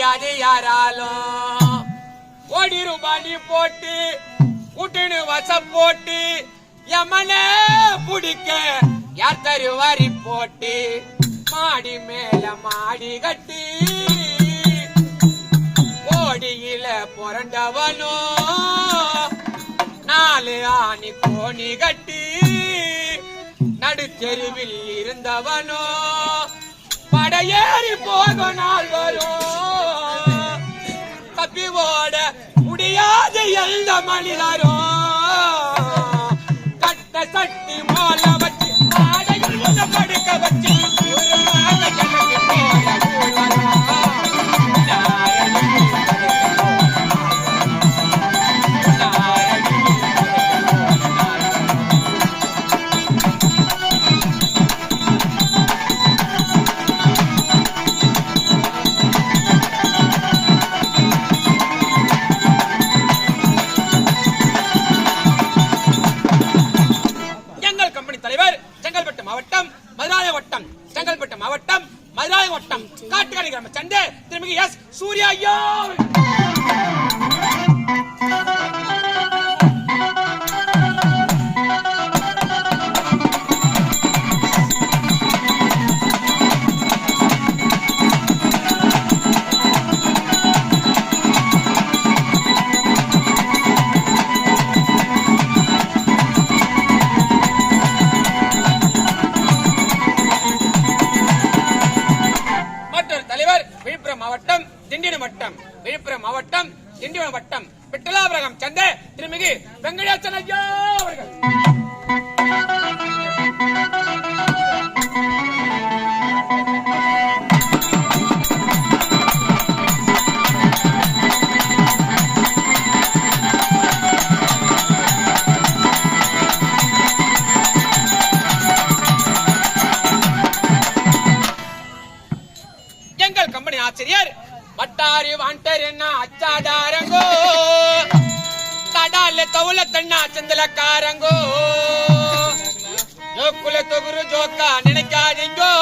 முடியாது யாராலும். ₹1 போட்டு கூட்டுன்னு வச போட்டு யமன புடிக்க யார் தருவாரி போட்டு மாடி மேல மாடி கட்டி கோடியில புரண்டவனோ 4 ஆணி கோணி கட்டி நடுத்தெருவில் இருந்தவனோ படையேறி போக நாள் வரும். தப்பி ஓட முடியாது எந்த மனிதரோ கட்ட சட்டி மோல வச்சு ஆடையில் படுக்க வச்சு காட்டுக்காரி கிராம சண்டை திருமிகு எஸ் சூர்யா ஐயா. விழுப்புரம் மாவட்டம் திண்டிவனம் வட்டம் பிட்டலாபுரம் சந்தை திருமிகு வெங்கடேசன் ஐயா அவர்கள். எங்கள் கம்பெனி ஆசிரியர் வட்டாரி வாண்டர் என்ன அச்சாதாரங்கோ தடால தவுல தண்ணா சந்தலக்காரங்கோ ஜோக்குல தொகுரு ஜோக்கா நினைக்காதீங்கோ